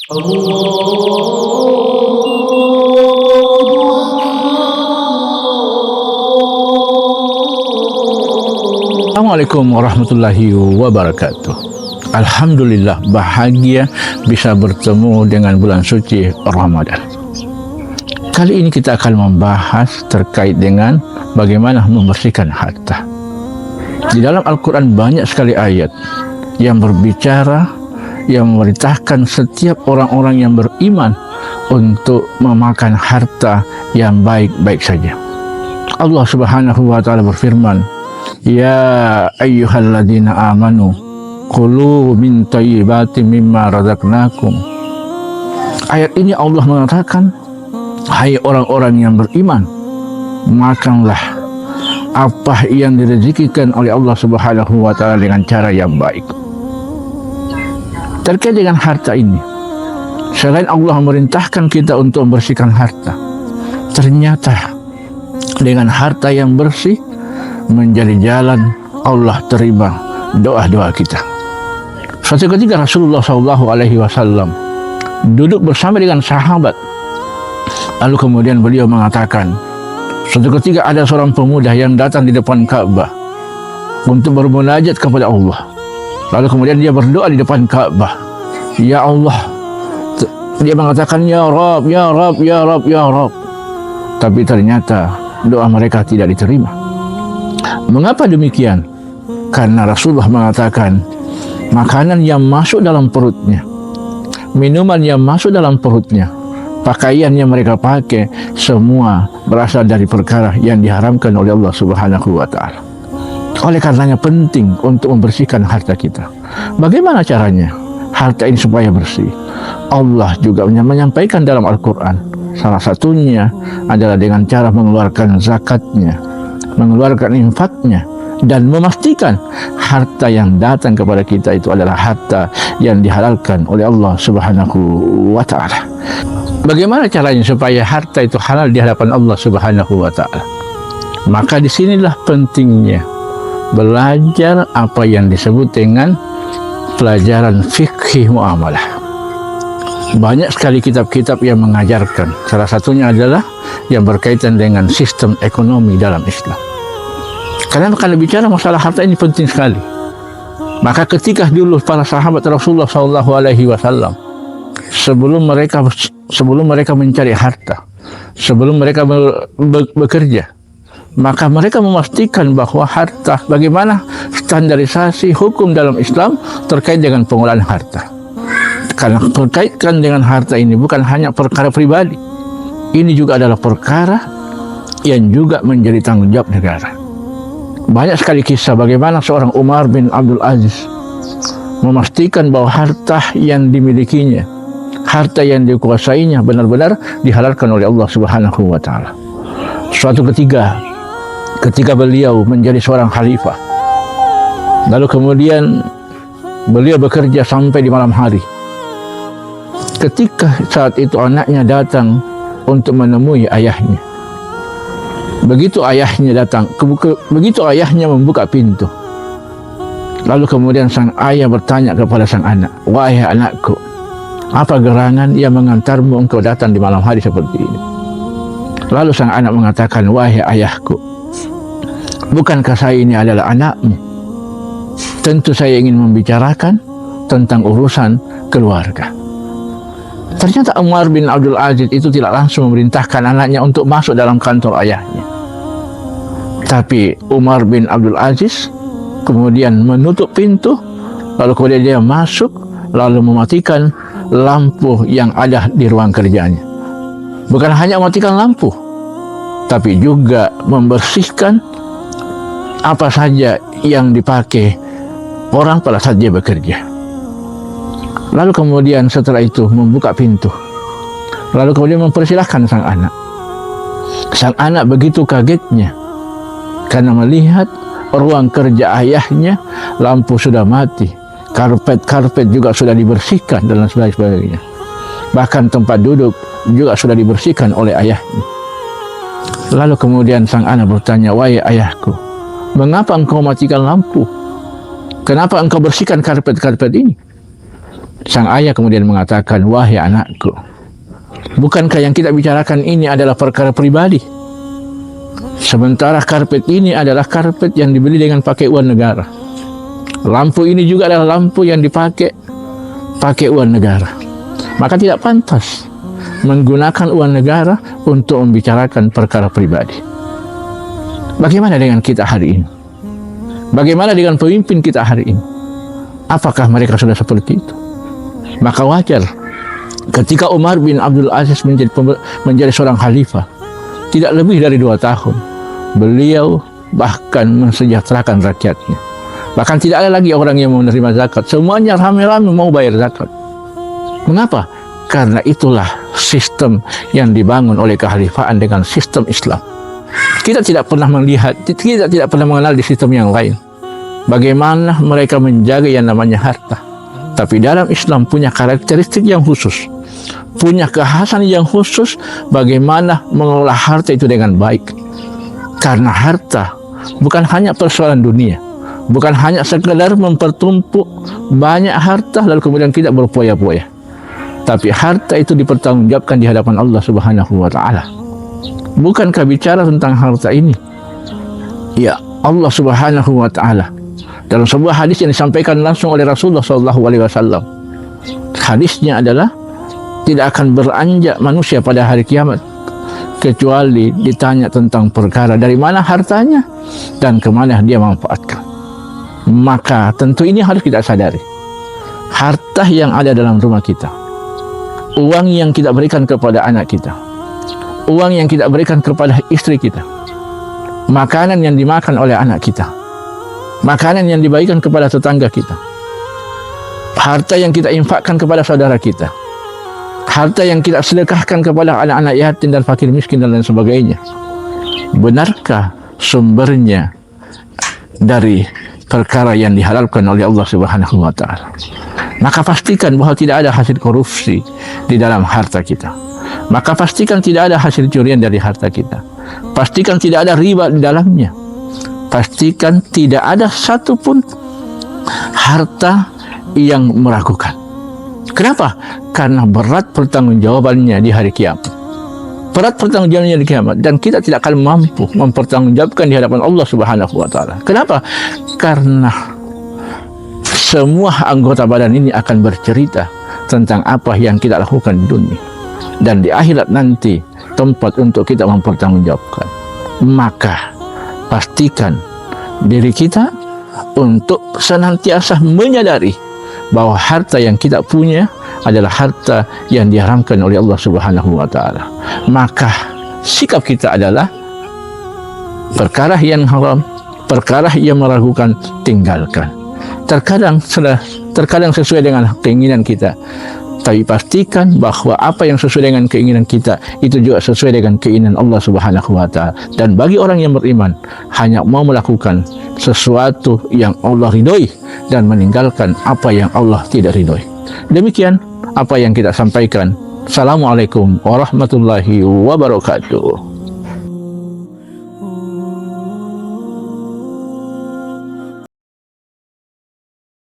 Assalamualaikum warahmatullahi wabarakatuh. Alhamdulillah, bahagia bisa bertemu dengan bulan suci Ramadan. Kali ini kita akan membahas terkait dengan bagaimana membersihkan harta. Di dalam Al-Quran banyak sekali ayat yang berbicara, yang memerintahkan setiap orang-orang yang beriman untuk memakan harta yang baik-baik saja. Allah Subhanahu wa taala berfirman, "Ya ayyuhalladzina amanu kulu min thayyibati mimma razaqnakum." Ayat ini Allah mengatakan, hai orang-orang yang beriman, makanlah apa yang direzekikan oleh Allah Subhanahu wa taala dengan cara yang baik. Terkait dengan harta ini, selain Allah memerintahkan kita untuk membersihkan harta, ternyata dengan harta yang bersih menjadi jalan Allah terima doa-doa kita. Suatu ketika Rasulullah SAW duduk bersama dengan sahabat, lalu kemudian beliau mengatakan, suatu ketika ada seorang pemuda yang datang di depan Ka'bah untuk bermunajat kepada Allah. Lalu kemudian dia berdoa di depan Ka'bah, ya Allah. Dia mengatakan, ya Rabb, ya Rabb, ya Rabb, ya Rabb. Tapi ternyata doa mereka tidak diterima. Mengapa demikian? Karena Rasulullah mengatakan, makanan yang masuk dalam perutnya, minuman yang masuk dalam perutnya, pakaian yang mereka pakai, semua berasal dari perkara yang diharamkan oleh Allah Subhanahu wa taala. Oleh karenanya penting untuk membersihkan harta kita. Bagaimana caranya harta ini supaya bersih? Allah juga menyampaikan dalam Al-Quran. Salah satunya adalah dengan cara mengeluarkan zakatnya, mengeluarkan infaknya, dan memastikan harta yang datang kepada kita itu adalah harta yang dihalalkan oleh Allah Subhanahu wa taala. Bagaimana caranya supaya harta itu halal di hadapan Allah Subhanahu wa taala? Maka disinilah pentingnya belajar apa yang disebut dengan pelajaran fikih muamalah. Banyak sekali kitab-kitab yang mengajarkan. Salah satunya adalah yang berkaitan dengan sistem ekonomi dalam Islam. Karena kalau bicara masalah harta ini penting sekali. Maka ketika dulu para sahabat Rasulullah SAW, sebelum mereka mencari harta, sebelum mereka bekerja, maka mereka memastikan bahwa harta, bagaimana standarisasi hukum dalam Islam terkait dengan pengolahan harta. Karena terkaitkan dengan harta ini bukan hanya perkara pribadi, ini juga adalah perkara yang juga menjadi tanggung jawab negara. Banyak sekali kisah bagaimana seorang Umar bin Abdul Aziz memastikan bahwa harta yang dimilikinya, harta yang dikuasainya benar-benar dihalalkan oleh Allah Subhanahu wa taala. Suatu ketika beliau menjadi seorang khalifah, lalu kemudian beliau bekerja sampai di malam hari. Ketika saat itu anaknya datang untuk menemui ayahnya. Begitu ayahnya membuka pintu, lalu kemudian sang ayah bertanya kepada sang anak, wahai anakku, apa gerangan yang mengantarmu engkau datang di malam hari seperti ini? Lalu sang anak mengatakan, wahai ayahku, bukankah saya ini adalah anakmu? Tentu saya ingin membicarakan tentang urusan keluarga. Ternyata Umar bin Abdul Aziz itu tidak langsung memerintahkan anaknya untuk masuk dalam kantor ayahnya. Tapi Umar bin Abdul Aziz kemudian menutup pintu, lalu kemudian dia masuk, lalu mematikan lampu yang ada di ruang kerjanya. Bukan hanya mematikan lampu, tapi juga membersihkan apa saja yang dipakai orang pada saat dia bekerja. Lalu kemudian setelah itu membuka pintu, lalu kemudian mempersilahkan sang anak. Sang anak begitu kagetnya karena melihat ruang kerja ayahnya, lampu sudah mati, karpet juga sudah dibersihkan dan sebagainya. Bahkan tempat duduk juga sudah dibersihkan oleh ayahnya. Lalu kemudian sang anak bertanya, wahai ayahku, mengapa engkau matikan lampu? Kenapa engkau bersihkan karpet-karpet ini? Sang ayah kemudian mengatakan, wahai anakku, bukankah yang kita bicarakan ini adalah perkara pribadi? Sementara karpet ini adalah karpet yang dibeli dengan pakai uang negara. Lampu ini juga adalah lampu yang dipakai uang negara. Maka tidak pantas menggunakan uang negara untuk membicarakan perkara pribadi. Bagaimana dengan kita hari ini? Bagaimana dengan pemimpin kita hari ini? Apakah mereka sudah seperti itu? Maka wajar ketika Umar bin Abdul Aziz menjadi seorang khalifah, tidak lebih dari 2 tahun, beliau bahkan mensejahterakan rakyatnya. Bahkan tidak ada lagi orang yang mau menerima zakat. Semuanya rame-rame mau bayar zakat. Mengapa? Karena itulah sistem yang dibangun oleh kekhalifahan dengan sistem Islam. Kita tidak pernah melihat, kita tidak pernah mengenal di sistem yang lain bagaimana mereka menjaga yang namanya harta. Tapi dalam Islam punya karakteristik yang khusus, punya kekhasan yang khusus bagaimana mengelola harta itu dengan baik. Karena harta bukan hanya persoalan dunia, bukan hanya sekedar mempertumpuk banyak harta lalu kemudian kita berpoya-poya. Tapi harta itu dipertanggungjawabkan di hadapan Allah Subhanahu wa taala. Bukankah bicara tentang harta ini, ya Allah Subhanahu wa taala dalam sebuah hadis yang disampaikan langsung oleh Rasulullah SAW, hadisnya adalah tidak akan beranjak manusia pada hari kiamat kecuali ditanya tentang perkara dari mana hartanya dan kemana dia manfaatkan. Maka tentu ini harus kita sadari, harta yang ada dalam rumah kita, uang yang kita berikan kepada anak kita, uang yang kita berikan kepada istri kita, makanan yang dimakan oleh anak kita, makanan yang dibagikan kepada tetangga kita, harta yang kita infakkan kepada saudara kita, harta yang kita sedekahkan kepada anak-anak yatim dan fakir miskin dan lain sebagainya. Benarkah sumbernya dari perkara yang dihalalkan oleh Allah Subhanahu wa taala? Maka pastikan bahwa tidak ada hasil korupsi di dalam harta kita. Maka pastikan tidak ada hasil curian dari harta kita. Pastikan tidak ada riba di dalamnya. Pastikan tidak ada satupun harta yang meragukan. Kenapa? Karena berat pertanggungjawabannya di hari kiamat. Berat pertanggungjawabannya di kiamat, dan kita tidak akan mampu mempertanggungjawabkan di hadapan Allah Subhanahu wa taala. Kenapa? Karena semua anggota badan ini akan bercerita tentang apa yang kita lakukan di dunia, dan di akhirat nanti tempat untuk kita mempertanggungjawabkan. Maka pastikan diri kita untuk senantiasa menyadari bahwa harta yang kita punya adalah harta yang diharamkan oleh Allah Subhanahu wa taala. Maka sikap kita adalah perkara yang haram, perkara yang meragukan, tinggalkan. Terkadang sesuai dengan keinginan kita, tapi pastikan bahwa apa yang sesuai dengan keinginan kita itu juga sesuai dengan keinginan Allah Subhanahu wa taala. Dan bagi orang yang beriman, hanya mau melakukan sesuatu yang Allah ridhoi dan meninggalkan apa yang Allah tidak ridhoi. Demikian apa yang kita sampaikan. Assalamualaikum warahmatullahi wabarakatuh.